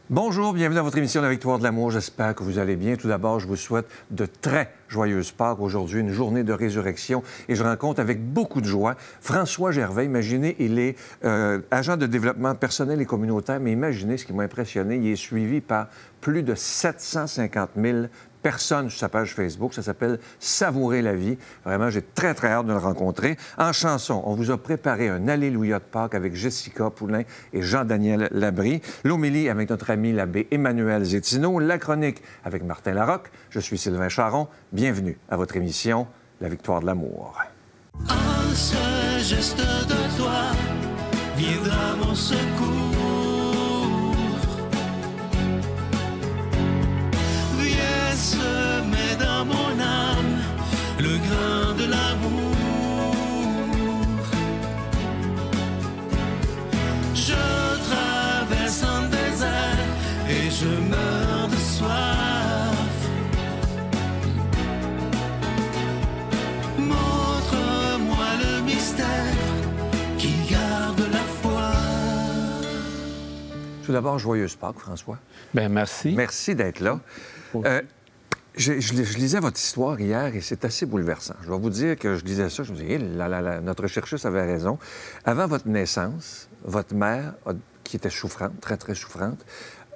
Bonjour, bienvenue dans votre émission La Victoire de l'amour. J'espère que vous allez bien. Tout d'abord, je vous souhaite de très joyeuses Pâques. Aujourd'hui, une journée de résurrection et je rencontre avec beaucoup de joie François Gervais. Imaginez, il est agent de développement personnel et communautaire, mais imaginez ce qui m'a impressionné. Il est suivi par plus de 750 000 personnes sur sa page Facebook. Ça s'appelle Savourer la vie. Vraiment, j'ai très, très hâte de le rencontrer. En chanson, on vous a préparé un Alléluia de Pâques avec Jessica Poulain et Jean-Daniel Labrie. L'homélie avec notre ami l'abbé Emmanuel Zétino. La chronique avec Martin Larocque. Je suis Sylvain Charon. Bienvenue à votre émission La Victoire de l'amour. Un seul geste de toi viendra mon secours. Viens semer dans mon âme le grain de l'amour. Je traverse un désert et je meurs de soif. Montre-moi le mystère qui garde la foi. Tout d'abord, joyeuse Pâques, François. Bien, merci. Merci d'être là. Je lisais votre histoire hier et c'est assez bouleversant. Je dois vous dire que je lisais ça, je me disais, notre chercheuse avait raison. Avant votre naissance, votre mère, qui était souffrante, très, très souffrante,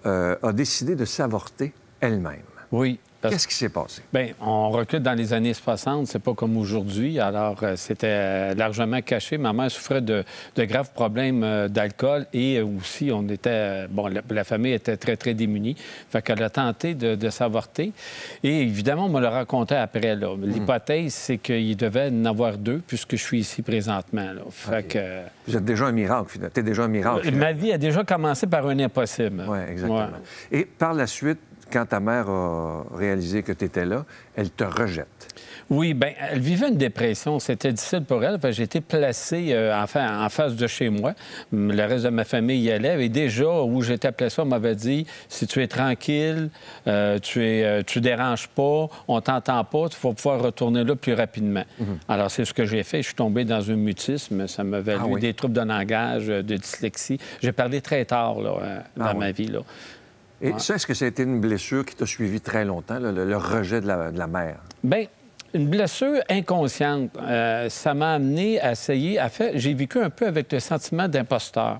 a décidé de s'avorter elle-même. Oui. Qu'est-ce qui s'est passé? Bien, on recule dans les années 60, c'est pas comme aujourd'hui. Alors, c'était largement caché. Ma mère souffrait de graves problèmes d'alcool et aussi, on était... Bon, la famille était très, très démunie. Fait qu'elle a tenté de s'avorter. Et évidemment, on me le racontait après, là. L'hypothèse, c'est qu'il devait en avoir deux, puisque je suis ici présentement, là. Fait que... Vous êtes déjà un miracle, finalement. T'es déjà un miracle, finalement. Ma vie a déjà commencé par un impossible. Oui, exactement. Ouais. Et par la suite, quand ta mère a réalisé que tu étais là, elle te rejette. Oui, bien, elle vivait une dépression. C'était difficile pour elle. J'ai été placé en face de chez moi. Le reste de ma famille y allait. Et déjà, où j'étais placé, on m'avait dit, si tu es tranquille, tu déranges pas, on t'entend pas, tu vas pouvoir retourner là plus rapidement. Alors, c'est ce que j'ai fait. Je suis tombé dans un mutisme. Ça m'a valu des troubles de langage, de dyslexie. J'ai parlé très tard là, dans ma vie, là. Et ça, est-ce que ça a été une blessure qui t'a suivi très longtemps, le rejet de la mère? Bien, une blessure inconsciente. Ça m'a amené à essayer... j'ai vécu un peu avec le sentiment d'imposteur.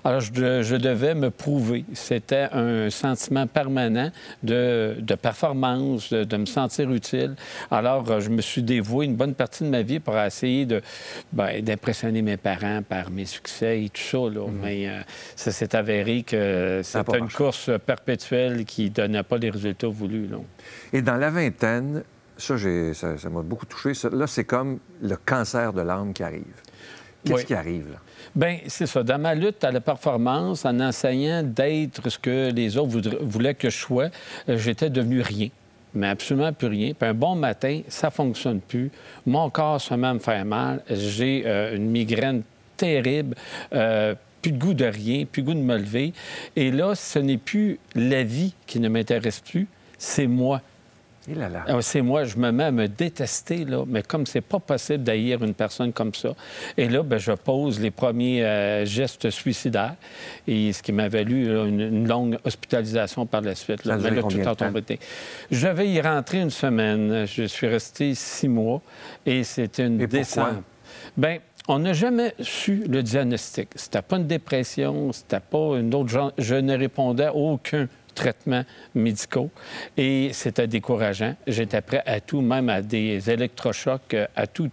Alors, je devais me prouver. C'était un sentiment permanent de performance, de me sentir utile. Alors, je me suis dévoué une bonne partie de ma vie pour essayer d'impressionner mes parents par mes succès et tout ça, là. Mais ça s'est avéré que c'était une course perpétuelle qui ne donnait pas les résultats voulus, là. Et dans la vingtaine, ça m'a beaucoup touché. Là, c'est comme le cancer de l'âme qui arrive. Qu'est-ce qui arrive, là? Bien, c'est ça. Dans ma lutte à la performance, en enseignant d'être ce que les autres voulaient que je sois, j'étais devenu rien. Mais absolument plus rien. Puis un bon matin, ça ne fonctionne plus. Mon corps se met à me faire mal. J'ai une migraine terrible. Plus de goût de rien, plus de goût de me lever. Et là, ce n'est plus la vie qui ne m'intéresse plus, c'est moi. Et là là. C'est moi, je me mets à me détester, là, mais comme c'est pas possible d'haïr une personne comme ça. Et là, bien, je pose les premiers gestes suicidaires, et ce qui m'a valu là, une longue hospitalisation par la suite. Là. Ça a duré combien de temps? Je vais y rentrer une semaine. Je suis resté 6 mois, et c'était une descente. Bien, on n'a jamais su le diagnostic. C'était pas une dépression, c'était pas une autre genre. Je ne répondais à aucun traitements médicaux et c'était décourageant. J'étais prêt à tout, même à des électrochocs, à tout.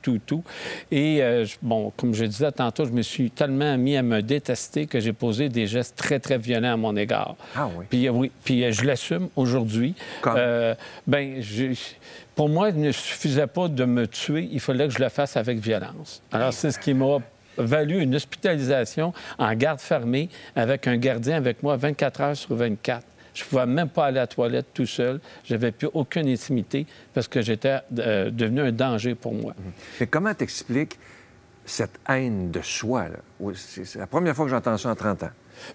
Et bon, comme je disais tantôt, je me suis tellement mis à me détester que j'ai posé des gestes très, très violents à mon égard. Ah oui? Puis je l'assume aujourd'hui. Comme? Pour moi, il ne suffisait pas de me tuer, il fallait que je le fasse avec violence. Alors, c'est ce qui m'a valu une hospitalisation en garde fermée avec un gardien avec moi 24 heures sur 24. Je ne pouvais même pas aller à la toilette tout seul. Je n'avais plus aucune intimité parce que j'étais devenu un danger pour moi. Mais comment t'expliques cette haine de soi, là? C'est la première fois que j'entends ça en 30 ans.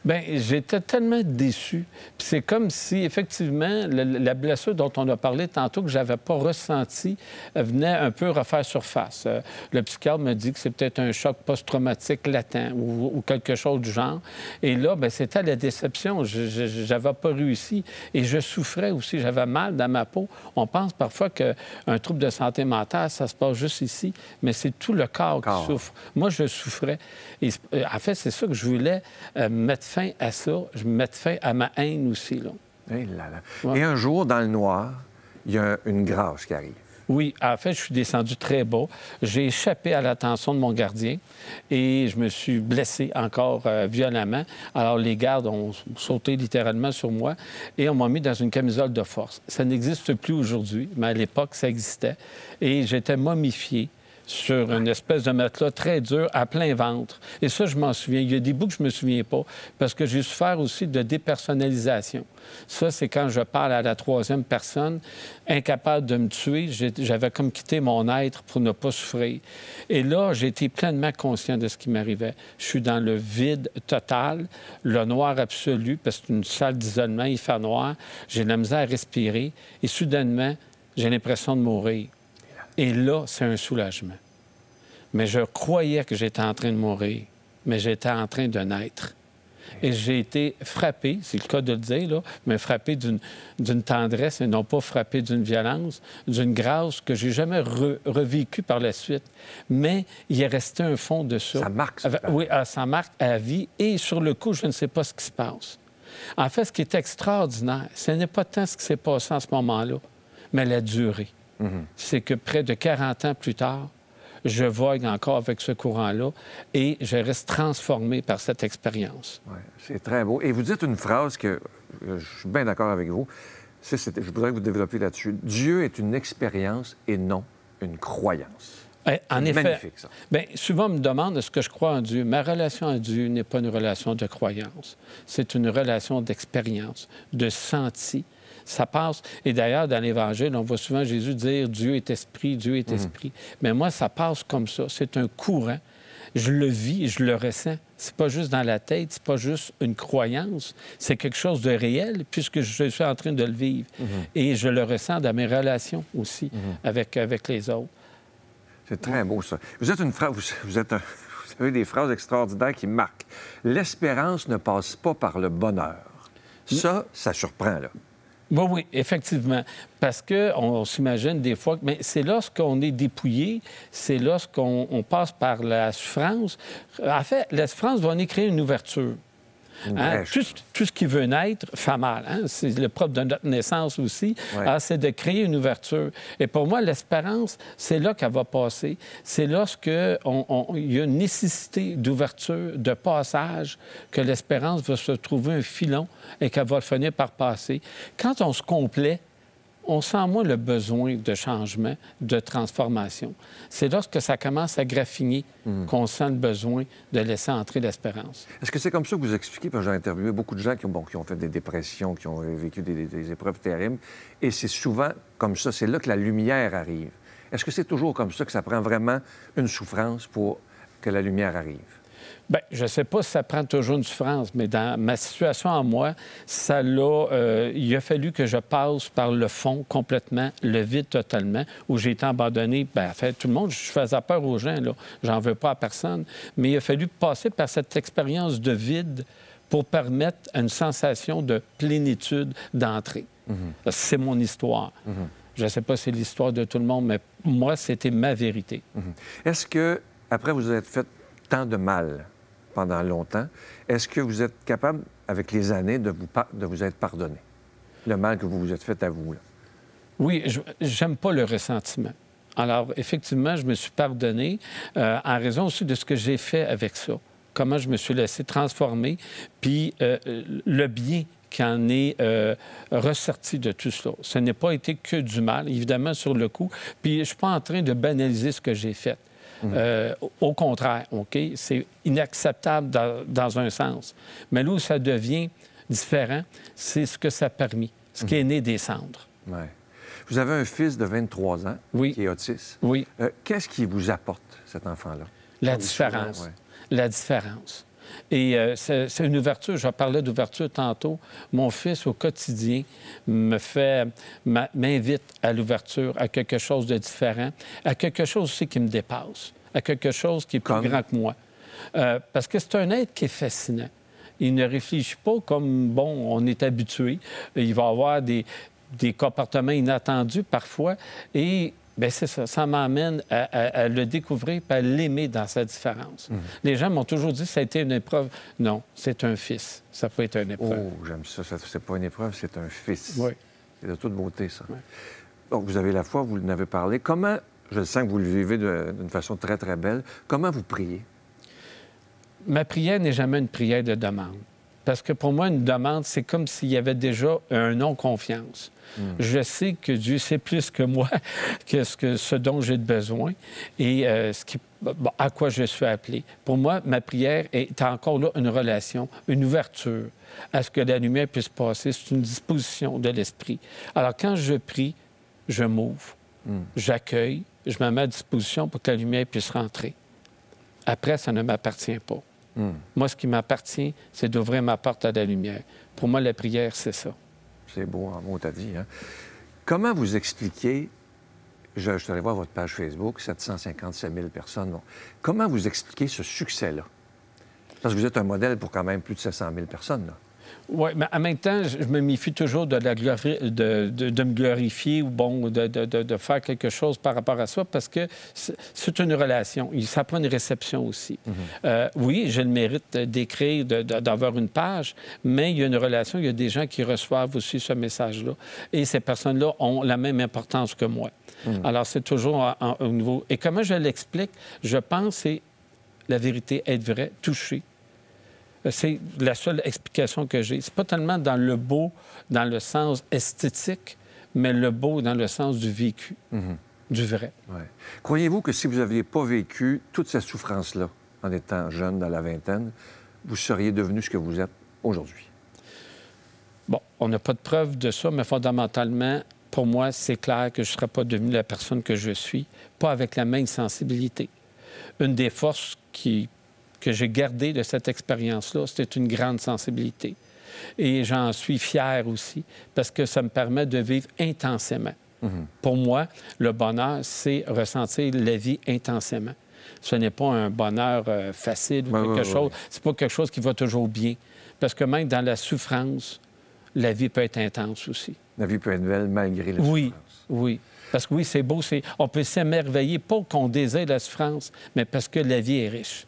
Bien, j'étais tellement déçu. Puis c'est comme si, effectivement, la blessure dont on a parlé tantôt, que je n'avais pas ressenti, venait un peu refaire surface. Le psychiatre me dit que c'est peut-être un choc post-traumatique latent ou quelque chose du genre. Et là, bien, c'était la déception. Je n'avais pas réussi. Et je souffrais aussi. J'avais mal dans ma peau. On pense parfois qu'un trouble de santé mentale, ça se passe juste ici, mais c'est tout le corps qui souffre. Moi, je souffrais. Et en fait, c'est ça que je voulais mettre fin à ça. Je mettre fin à ma haine aussi, là. Hey là là. Ouais. Et un jour, dans le noir, il y a une grâce qui arrive. Oui, en fait, je suis descendu très bas. J'ai échappé à l'attention de mon gardien et je me suis blessé encore violemment. Alors, les gardes ont sauté littéralement sur moi et on m'a mis dans une camisole de force. Ça n'existe plus aujourd'hui, mais à l'époque, ça existait. Et j'étais momifié sur une espèce de matelas très dur, à plein ventre. Et ça, je m'en souviens. Il y a des bouts que je me souviens pas, parce que j'ai souffert aussi de dépersonnalisation. Ça, c'est quand je parle à la troisième personne, incapable de me tuer. J'avais comme quitté mon être pour ne pas souffrir. Et là, j'ai été pleinement conscient de ce qui m'arrivait. Je suis dans le vide total, le noir absolu, parce que c'est une salle d'isolement, il fait noir. J'ai de la misère à respirer. Et soudainement, j'ai l'impression de mourir. Et là, c'est un soulagement. Mais je croyais que j'étais en train de mourir, mais j'étais en train de naître. Et j'ai été frappé, c'est le cas de le dire, là, mais frappé d'une tendresse et non pas frappé d'une violence, d'une grâce que j'ai jamais revécue par la suite. Mais il est resté un fond de ça. Ça marque, ça. Oui, ça marque à vie. Et sur le coup, je ne sais pas ce qui se passe. En fait, ce qui est extraordinaire, ce n'est pas tant ce qui s'est passé en ce moment-là, mais la durée. C'est que près de 40 ans plus tard, je vogue encore avec ce courant-là et je reste transformé par cette expérience. Ouais, c'est très beau. Et vous dites une phrase que je suis bien d'accord avec vous. Je voudrais que vous développiez là-dessus. Dieu est une expérience et non une croyance. En effet, magnifique, ça. Bien, souvent, on me demande est-ce que je crois en Dieu. Ma relation à Dieu n'est pas une relation de croyance. C'est une relation d'expérience, de senti. Ça passe. Et d'ailleurs, dans l'Évangile, on voit souvent Jésus dire « Dieu est esprit, Dieu est esprit ». Mais moi, ça passe comme ça. C'est un courant. Je le vis, je le ressens. C'est pas juste dans la tête, c'est pas juste une croyance. C'est quelque chose de réel, puisque je suis en train de le vivre. Et je le ressens dans mes relations aussi avec les autres. C'est très beau, ça. Vous êtes vous avez des phrases extraordinaires qui marquent. L'espérance ne passe pas par le bonheur. Ça surprend, là. Oui, effectivement. Parce qu'on s'imagine des fois... Mais c'est lorsqu'on est dépouillé, c'est lorsqu'on passe par la souffrance. En fait, la souffrance va venir créer une ouverture. Hein? Tout ce qui veut naître fait mal. Hein? C'est le propre de notre naissance aussi. Ouais. Alors, c'est de créer une ouverture. Et pour moi, l'espérance, c'est là qu'elle va passer. C'est lorsqu'il y a une nécessité d'ouverture, de passage, que l'espérance va se trouver un filon et qu'elle va finir par passer. Quand on se complaît, on sent moins le besoin de changement, de transformation. C'est lorsque ça commence à graffiner qu'on sent le besoin de laisser entrer l'espérance. Est-ce que c'est comme ça que vous expliquez? Parce que j'ai interviewé beaucoup de gens qui ont fait des dépressions, qui ont vécu des épreuves terribles. Et c'est souvent comme ça, c'est là que la lumière arrive. Est-ce que c'est toujours comme ça que ça prend vraiment une souffrance pour que la lumière arrive? Bien, je ne sais pas si ça prend toujours une souffrance, mais dans ma situation en moi, il a fallu que je passe par le fond complètement, le vide totalement, où j'ai été abandonné. Bien, en fait, tout le monde, je faisais peur aux gens, là. J'en veux pas à personne. Mais il a fallu passer par cette expérience de vide pour permettre une sensation de plénitude d'entrée. C'est mon histoire. Je ne sais pas si c'est l'histoire de tout le monde, mais moi, c'était ma vérité. Est-ce que, après vous avez fait tant de mal pendant longtemps, est-ce que vous êtes capable, avec les années, de vous être pardonné? Le mal que vous vous êtes fait à vous, là. Oui, j'aime pas le ressentiment. Alors, effectivement, je me suis pardonné en raison aussi de ce que j'ai fait avec ça. Comment je me suis laissé transformer, puis le bien qui en est ressorti de tout cela. Ce n'est pas été que du mal, évidemment, sur le coup. Puis je ne suis pas en train de banaliser ce que j'ai fait. Au contraire, OK? C'est inacceptable dans un sens. Mais là où ça devient différent, c'est ce que ça a permis, ce qui est né des cendres. Ouais. Vous avez un fils de 23 ans qui est autiste. Oui. Qu'est-ce qui vous apporte, cet enfant-là? La différence. La différence. Et c'est une ouverture. Je parlais d'ouverture tantôt. Mon fils, au quotidien, m'invite à l'ouverture, à quelque chose de différent, à quelque chose aussi qui me dépasse, à quelque chose qui est plus grand que moi. Parce que c'est un être qui est fascinant. Il ne réfléchit pas comme, bon, on est habitué. Il va avoir des comportements inattendus parfois. Et bien, c'est ça. Ça m'amène à le découvrir et à l'aimer dans sa différence. Les gens m'ont toujours dit que ça a été une épreuve. Non, c'est un fils. Ça peut être une épreuve. Oh, j'aime ça. C'est pas une épreuve, c'est un fils. Oui. C'est de toute beauté, ça. Oui. Donc, vous avez la foi, vous en avez parlé. Comment, je sens que vous le vivez d'une façon très, très belle, comment vous priez? Ma prière n'est jamais une prière de demande. Parce que pour moi, une demande, c'est comme s'il y avait déjà un non-confiance. Je sais que Dieu sait plus que moi que ce dont j'ai besoin et à quoi je suis appelé. Pour moi, ma prière est encore là une relation, une ouverture à ce que la lumière puisse passer. C'est une disposition de l'esprit. Alors, quand je prie, je m'ouvre, j'accueille, je me mets à disposition pour que la lumière puisse rentrer. Après, ça ne m'appartient pas. Moi, ce qui m'appartient, c'est d'ouvrir ma porte à la lumière. Pour moi, la prière, c'est ça. C'est beau, en mot, t'as dit. Hein? Comment vous expliquez, je suis allé voir votre page Facebook, 757 000 personnes. Bon. Comment vous expliquez ce succès-là? Parce que vous êtes un modèle pour quand même plus de 700 000 personnes, là. Oui, mais en même temps, je me méfie toujours de me glorifier ou bon, de faire quelque chose par rapport à ça parce que c'est une relation. Ça prend une réception aussi. Oui, j'ai le mérite d'écrire, d'avoir une page, mais il y a une relation. Il y a des gens qui reçoivent aussi ce message-là. Et ces personnes-là ont la même importance que moi. Alors, c'est toujours au niveau... Et comment je l'explique? Je pense que c'est la vérité, être vrai, toucher. C'est la seule explication que j'ai. C'est pas tellement dans le beau, dans le sens esthétique, mais le beau dans le sens du vécu, du vrai. Ouais. Croyez-vous que si vous n'aviez pas vécu toute cette souffrance-là en étant jeune, dans la vingtaine, vous seriez devenu ce que vous êtes aujourd'hui? Bon, on n'a pas de preuve de ça, mais fondamentalement, pour moi, c'est clair que je ne serais pas devenu la personne que je suis, pas avec la même sensibilité. Une des forces que j'ai gardé de cette expérience-là, c'était une grande sensibilité. Et j'en suis fier aussi, parce que ça me permet de vivre intensément. Pour moi, le bonheur, c'est ressentir la vie intensément. Ce n'est pas un bonheur facile ou quelque chose. C'est pas quelque chose qui va toujours bien. Parce que même dans la souffrance, la vie peut être intense aussi. La vie peut être belle malgré la souffrance. Oui. Parce que oui, c'est beau, on peut s'émerveiller, pas qu'on désire la souffrance, mais parce que la vie est riche.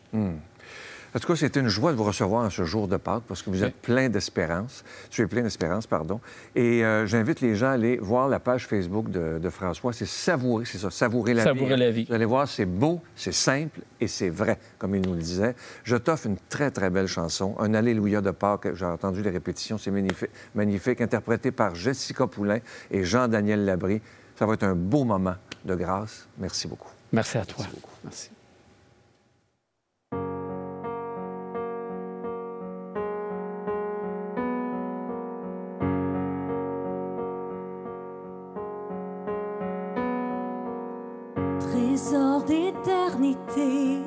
En tout cas, c'était une joie de vous recevoir en ce jour de Pâques parce que vous êtes plein d'espérance. Tu es plein d'espérance, pardon. Et j'invite les gens à aller voir la page Facebook de François. C'est savourer, c'est ça, savourer la vie. Savourer la vie. Vous allez voir, c'est beau, c'est simple et c'est vrai, comme il nous le disait. Je t'offre une très, très belle chanson, un Alléluia de Pâques. J'ai entendu les répétitions, c'est magnifique, interprété par Jessica Poulain et Jean-Daniel Labrie. Ça va être un beau moment de grâce. Merci beaucoup. Merci à toi. Merci beaucoup. Merci. Trésor d'éternité,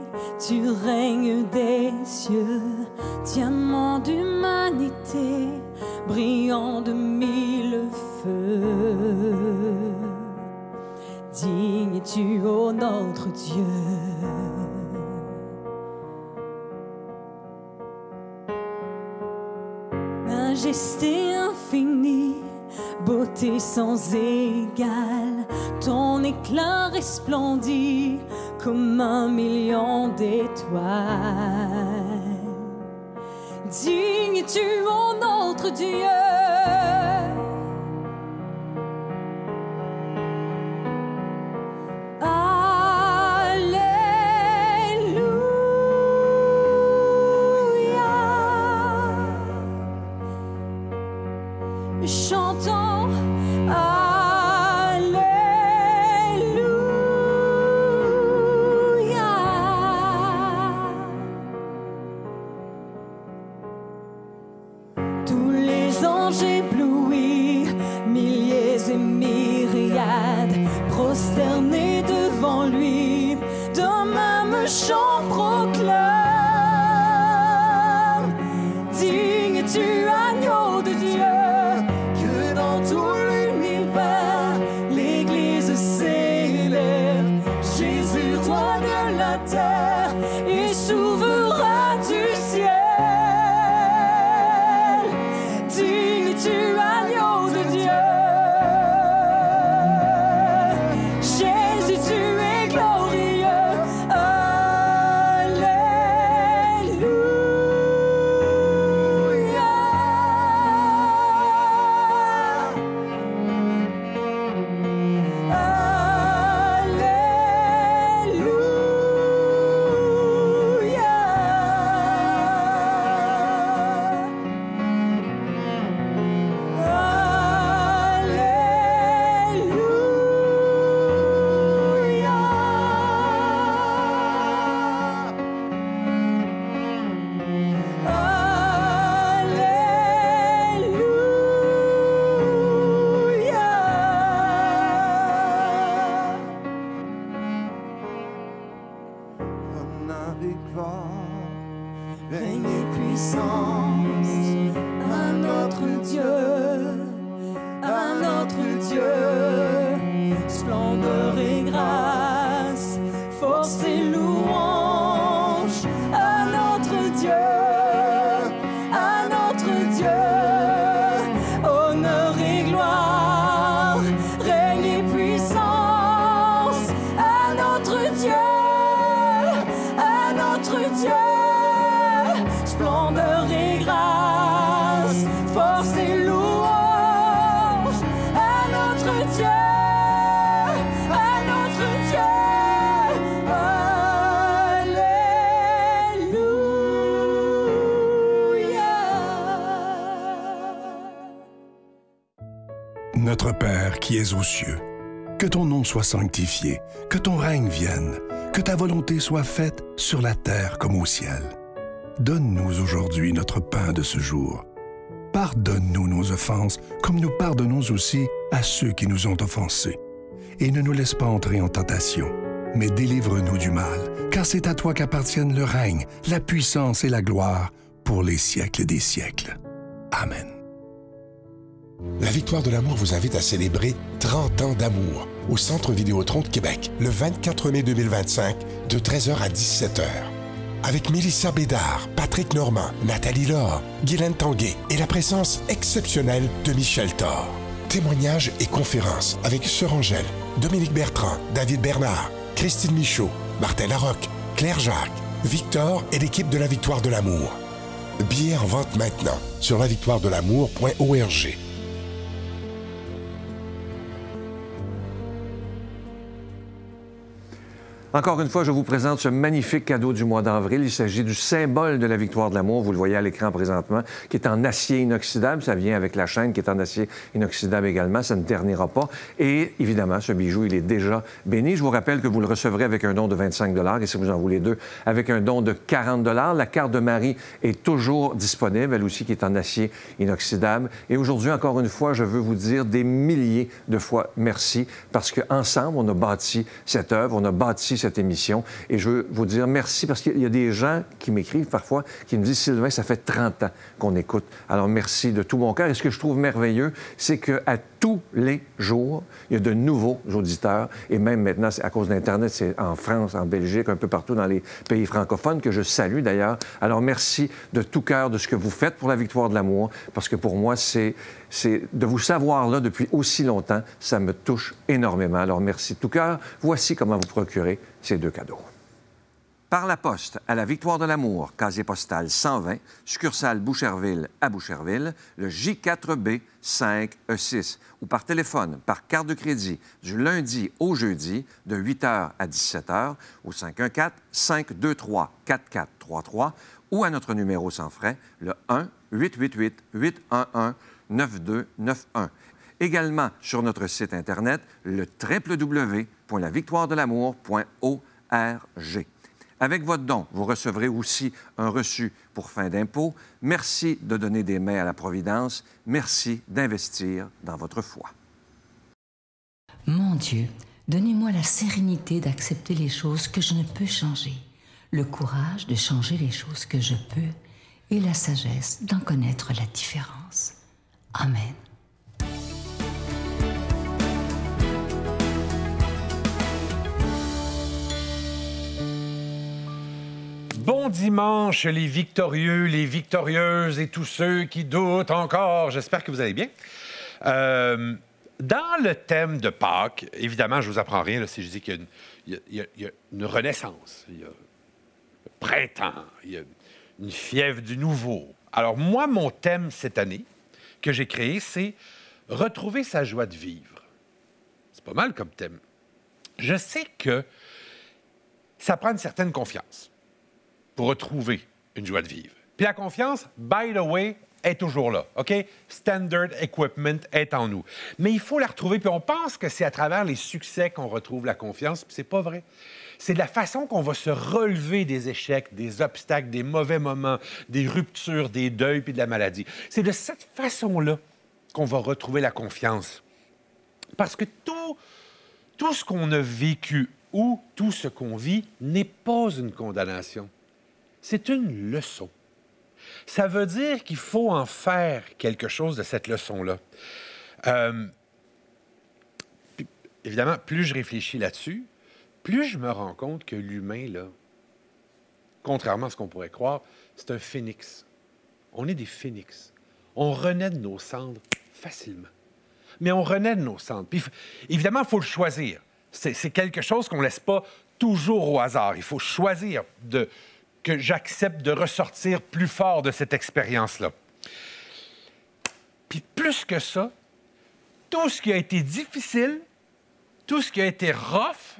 tu règnes des cieux, diamant d'humanité, brillant de mille feux. Digne es-tu, ô notre Dieu. Majesté infinie, beauté sans égale, ton éclat resplendit comme 1 million d'étoiles. Digne es-tu, ô notre Dieu. Chantons Alléluia. Tous les anges éblouis, milliers et myriades, prosternés devant lui, d'un même chant proclame. force et louange à notre Dieu, à notre Dieu. Notre Père qui es aux cieux, que ton nom soit sanctifié, que ton règne vienne, que ta volonté soit faite sur la terre comme au ciel. Donne-nous aujourd'hui notre pain de ce jour. Pardonne-nous nos offenses, comme nous pardonnons aussi à ceux qui nous ont offensés. Et ne nous laisse pas entrer en tentation, mais délivre-nous du mal, car c'est à toi qu'appartiennent le règne, la puissance et la gloire pour les siècles des siècles. Amen. La Victoire de l'amour vous invite à célébrer 30 ans d'amour au Centre Vidéotron de Québec le 24 mai 2025 de 13h à 17h. Avec Mélissa Bédard, Patrick Normand, Nathalie Laure, Guylaine Tanguay et la présence exceptionnelle de Michel Thor. Témoignages et conférences avec Sœur Angèle, Dominique Bertrand, David Bernard, Christine Michaud, Martin Larocque, Claire Jacques, Victor et l'équipe de la Victoire de l'amour. Billets en vente maintenant sur lavictoiredelamour.org. Encore une fois, je vous présente ce magnifique cadeau du mois d'avril. Il s'agit du symbole de la victoire de l'amour. Vous le voyez à l'écran présentement, qui est en acier inoxydable. Ça vient avec la chaîne qui est en acier inoxydable également. Ça ne ternira pas. Et évidemment, ce bijou, il est déjà béni. Je vous rappelle que vous le recevrez avec un don de 25 $ et si vous en voulez deux, avec un don de 40 $. La carte de Marie est toujours disponible, elle aussi qui est en acier inoxydable. Et aujourd'hui, encore une fois, je veux vous dire des milliers de fois merci parce qu'ensemble, on a bâti cette œuvre, on a bâti cette émission. Et je veux vous dire merci parce qu'il y a des gens qui m'écrivent parfois, qui me disent « Sylvain, ça fait 30 ans qu'on écoute. » Alors, merci de tout mon cœur. Et ce que je trouve merveilleux, c'est qu'à tous les jours, il y a de nouveaux auditeurs. Et même maintenant, à cause d'Internet, c'est en France, en Belgique, un peu partout dans les pays francophones, que je salue d'ailleurs. Alors, merci de tout cœur de ce que vous faites pour la victoire de l'amour, parce que pour moi, c'est de vous savoir là depuis aussi longtemps, ça me touche énormément. Alors, merci de tout cœur. Voici comment vous procurer ces deux cadeaux. Par la poste, à la Victoire de l'amour, casier postal 120, succursale Boucherville à Boucherville, le J4B 5E6, ou par téléphone, par carte de crédit, du lundi au jeudi, de 8h à 17h, au 514-523-4433, ou à notre numéro sans frais, le 1-888-811-9291. Également sur notre site Internet, le www.lavictoiredelamour.org. Avec votre don, vous recevrez aussi un reçu pour fin d'impôt. Merci de donner des mains à la Providence. Merci d'investir dans votre foi. Mon Dieu, donnez-moi la sérénité d'accepter les choses que je ne peux changer, le courage de changer les choses que je peux et la sagesse d'en connaître la différence. Amen. Bon dimanche, les victorieux, les victorieuses et tous ceux qui doutent encore. J'espère que vous allez bien. Dans le thème de Pâques, évidemment, je ne vous apprends rien là, si je dis qu'il y a une renaissance, il y a le printemps, il y a une fièvre du nouveau. Alors moi, mon thème cette année que j'ai créé, c'est « Retrouver sa joie de vivre ». C'est pas mal comme thème. Je sais que ça prend une certaine confiance pour retrouver une joie de vivre. Puis la confiance, by the way, est toujours là, OK? Standard equipment est en nous. Mais il faut la retrouver, puis on pense que c'est à travers les succès qu'on retrouve la confiance, puis c'est pas vrai. C'est de la façon qu'on va se relever des échecs, des obstacles, des mauvais moments, des ruptures, des deuils, puis de la maladie. C'est de cette façon-là qu'on va retrouver la confiance. Parce que tout ce qu'on a vécu ou tout ce qu'on vit n'est pas une condamnation. C'est une leçon. Ça veut dire qu'il faut en faire quelque chose de cette leçon-là. Évidemment, plus je réfléchis là-dessus, plus je me rends compte que l'humain, là, contrairement à ce qu'on pourrait croire, c'est un phénix. On est des phénix. On renaît de nos cendres facilement. Mais on renaît de nos cendres. Puis, évidemment, il faut le choisir. C'est quelque chose qu'on ne laisse pas toujours au hasard. Il faut choisir que j'accepte de ressortir plus fort de cette expérience-là. Puis plus que ça, tout ce qui a été difficile, tout ce qui a été rough,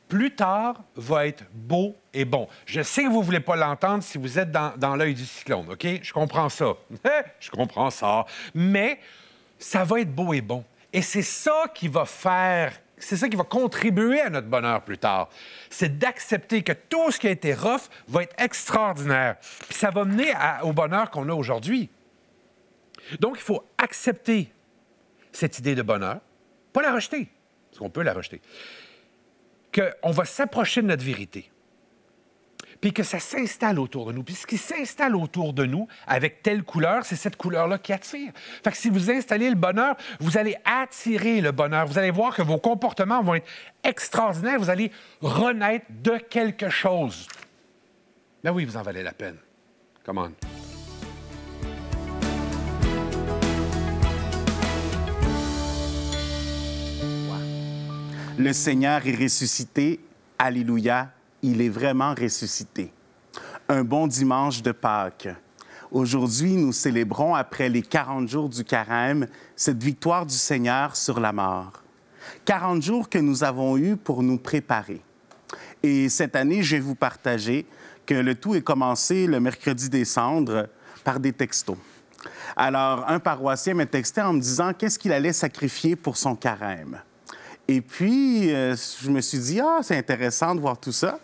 plus tard, va être beau et bon. Je sais que vous ne voulez pas l'entendre si vous êtes dans l'œil du cyclone, OK? Je comprends ça. Je comprends ça. Mais ça va être beau et bon. Et c'est ça qui va contribuer à notre bonheur plus tard. C'est d'accepter que tout ce qui a été rough va être extraordinaire. Puis ça va mener au bonheur qu'on a aujourd'hui. Donc, il faut accepter cette idée de bonheur, pas la rejeter, parce qu'on peut la rejeter, qu'on va s'approcher de notre vérité, puis que ça s'installe autour de nous. Puis ce qui s'installe autour de nous, avec telle couleur, c'est cette couleur-là qui attire. Fait que si vous installez le bonheur, vous allez attirer le bonheur. Vous allez voir que vos comportements vont être extraordinaires. Vous allez renaître de quelque chose. Ben oui, vous en valez la peine. Come on. Le Seigneur est ressuscité. Alléluia, il est vraiment ressuscité. Un bon dimanche de Pâques. Aujourd'hui, nous célébrons, après les 40 jours du carême, cette victoire du Seigneur sur la mort. 40 jours que nous avons eus pour nous préparer. Et cette année, je vais vous partager que le tout est commencé le mercredi des Cendres par des textos. Alors, un paroissien m'a texté en me disant qu'est-ce qu'il allait sacrifier pour son carême. Et puis, je me suis dit, c'est intéressant de voir tout ça.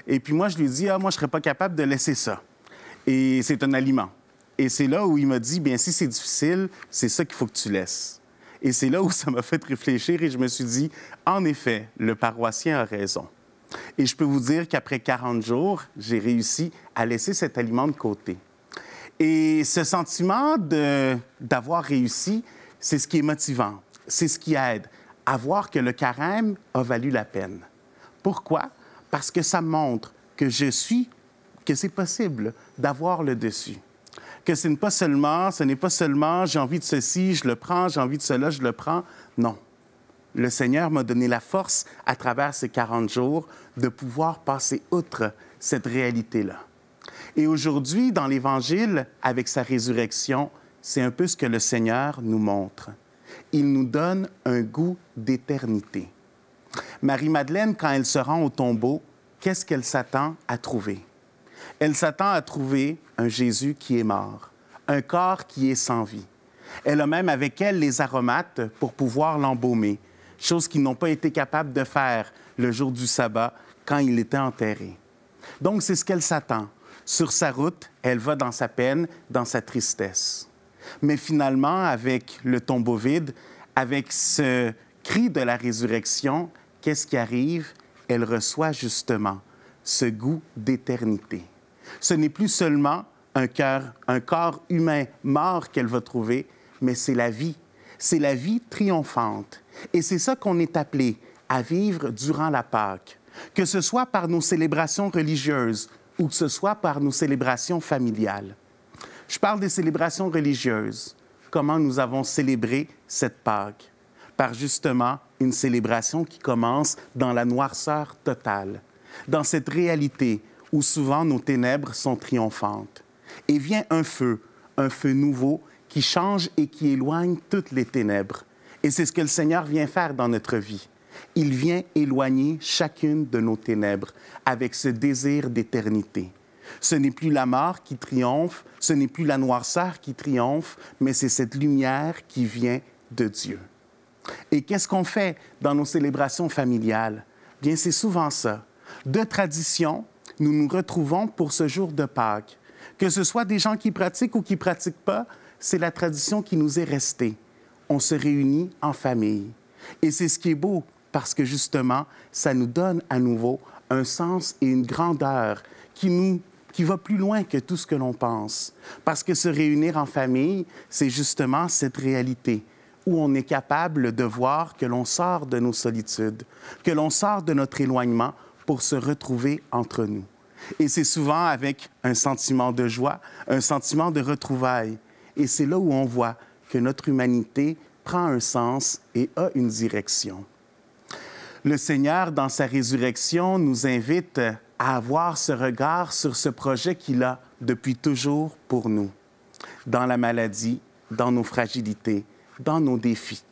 Et puis moi, je lui ai dit, moi, je ne serais pas capable de laisser ça. Et c'est un aliment. Et c'est là où il m'a dit, bien, si c'est difficile, c'est ça qu'il faut que tu laisses. Et c'est là où ça m'a fait réfléchir et je me suis dit, en effet, le paroissien a raison. Et je peux vous dire qu'après 40 jours, j'ai réussi à laisser cet aliment de côté. Et ce sentiment d'avoir réussi, c'est ce qui est motivant, c'est ce qui aide à voir que le carême a valu la peine. Pourquoi? Parce que ça montre que c'est possible d'avoir le dessus. Que ce n'est pas seulement j'ai envie de ceci, je le prends, j'ai envie de cela, je le prends. Non. Le Seigneur m'a donné la force, à travers ces 40 jours, de pouvoir passer outre cette réalité-là. Et aujourd'hui, dans l'Évangile, avec sa résurrection, c'est un peu ce que le Seigneur nous montre. Il nous donne un goût d'éternité. Marie-Madeleine, quand elle se rend au tombeau, qu'est-ce qu'elle s'attend à trouver? Elle s'attend à trouver un Jésus qui est mort, un corps qui est sans vie. Elle a même avec elle les aromates pour pouvoir l'embaumer, chose qu'ils n'ont pas été capables de faire le jour du sabbat quand il était enterré. Donc, c'est ce qu'elle s'attend. Sur sa route, elle va dans sa peine, dans sa tristesse. Mais finalement, avec le tombeau vide, avec ce cri de la résurrection, qu'est-ce qui arrive? Elle reçoit justement ce goût d'éternité. Ce n'est plus seulement un corps humain mort qu'elle va trouver, mais c'est la vie. C'est la vie triomphante. Et c'est ça qu'on est appelé à vivre durant la Pâque. Que ce soit par nos célébrations religieuses ou que ce soit par nos célébrations familiales. Je parle des célébrations religieuses. Comment nous avons célébré cette Pâque? Par justement une célébration qui commence dans la noirceur totale, dans cette réalité où souvent nos ténèbres sont triomphantes. Et vient un feu nouveau qui change et qui éloigne toutes les ténèbres. Et c'est ce que le Seigneur vient faire dans notre vie. Il vient éloigner chacune de nos ténèbres avec ce désir d'éternité. Ce n'est plus la mort qui triomphe, ce n'est plus la noirceur qui triomphe, mais c'est cette lumière qui vient de Dieu. Et qu'est-ce qu'on fait dans nos célébrations familiales? Bien, c'est souvent ça. De tradition, nous nous retrouvons pour ce jour de Pâques. Que ce soit des gens qui pratiquent ou qui ne pratiquent pas, c'est la tradition qui nous est restée. On se réunit en famille. Et c'est ce qui est beau, parce que justement, ça nous donne à nouveau un sens et une grandeur qui va plus loin que tout ce que l'on pense. Parce que se réunir en famille, c'est justement cette réalité où on est capable de voir que l'on sort de nos solitudes, que l'on sort de notre éloignement pour se retrouver entre nous. Et c'est souvent avec un sentiment de joie, un sentiment de retrouvailles. Et c'est là où on voit que notre humanité prend un sens et a une direction. Le Seigneur, dans sa résurrection, nous invite à avoir ce regard sur ce projet qu'il a depuis toujours pour nous. Dans la maladie, dans nos fragilités, dans nos défis.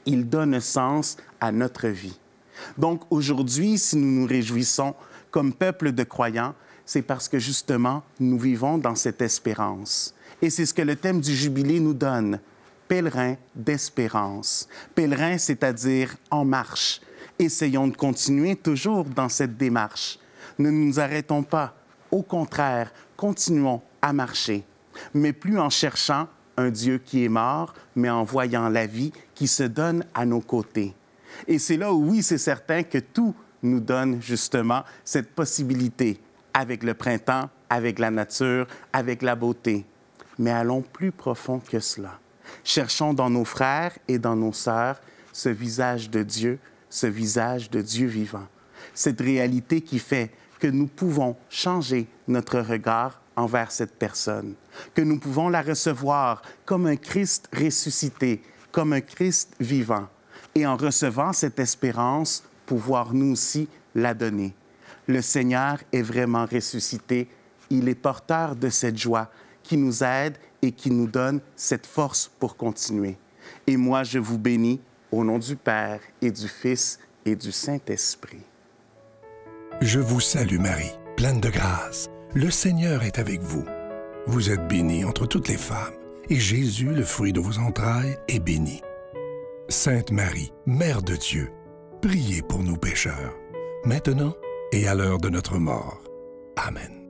Il donne sens à notre vie. Donc aujourd'hui, si nous nous réjouissons comme peuple de croyants, c'est parce que justement, nous vivons dans cette espérance. Et c'est ce que le thème du jubilé nous donne. Pèlerin d'espérance. Pèlerin, c'est-à-dire en marche. Essayons de continuer toujours dans cette démarche. Ne nous arrêtons pas. Au contraire, continuons à marcher. Mais plus en cherchant un Dieu qui est mort, mais en voyant la vie qui se donne à nos côtés. Et c'est là où, oui, c'est certain que tout nous donne justement cette possibilité avec le printemps, avec la nature, avec la beauté. Mais allons plus profond que cela. Cherchons dans nos frères et dans nos sœurs ce visage de Dieu vivant. Cette réalité qui fait que nous pouvons changer notre regard envers cette personne, que nous pouvons la recevoir comme un Christ ressuscité, comme un Christ vivant, et en recevant cette espérance, pouvoir nous aussi la donner. Le Seigneur est vraiment ressuscité, il est porteur de cette joie qui nous aide et qui nous donne cette force pour continuer. Et moi, je vous bénis au nom du Père et du Fils et du Saint-Esprit. Je vous salue Marie, pleine de grâce. Le Seigneur est avec vous. Vous êtes bénie entre toutes les femmes, et Jésus, le fruit de vos entrailles, est béni. Sainte Marie, Mère de Dieu, priez pour nous pécheurs, maintenant et à l'heure de notre mort. Amen.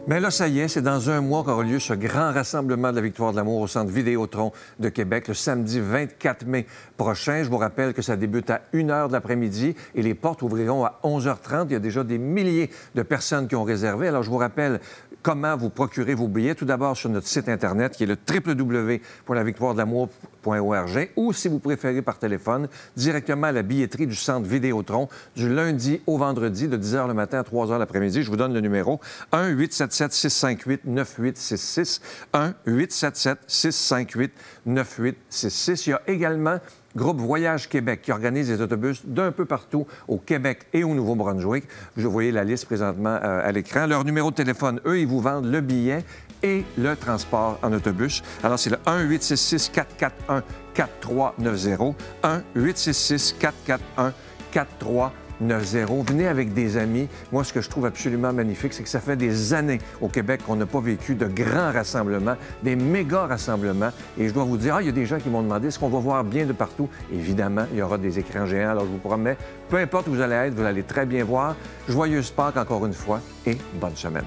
Mais là, ça y est, c'est dans un mois qu'aura lieu ce grand rassemblement de la Victoire de l'amour au Centre Vidéotron de Québec, le samedi 24 mai prochain. Je vous rappelle que ça débute à 1h de l'après-midi et les portes ouvriront à 11h30. Il y a déjà des milliers de personnes qui ont réservé. Alors, je vous rappelle comment vous procurez vos billets. Tout d'abord sur notre site Internet, qui est le www.lavictoiredelamour.org, ou, si vous préférez par téléphone, directement à la billetterie du Centre Vidéotron du lundi au vendredi de 10h le matin à 3h l'après-midi. Je vous donne le numéro 1-877-658-9866, 1-877-658-9866. Il y a également Groupe Voyage Québec qui organise des autobus d'un peu partout au Québec et au Nouveau-Brunswick. Vous voyez la liste présentement à l'écran. Leur numéro de téléphone, eux, ils vous vendent le billet et le transport en autobus. Alors, c'est le 1-866-441-4390, 1-866-441-4390. Venez avec des amis. Moi, ce que je trouve absolument magnifique, c'est que ça fait des années au Québec qu'on n'a pas vécu de grands rassemblements, des méga rassemblements. Et je dois vous dire, il y a des gens qui m'ont demandé est-ce qu'on va voir bien de partout. Évidemment, il y aura des écrans géants. Alors, je vous promets, peu importe où vous allez être, vous allez très bien voir. Joyeuse Pâques encore une fois et bonne semaine.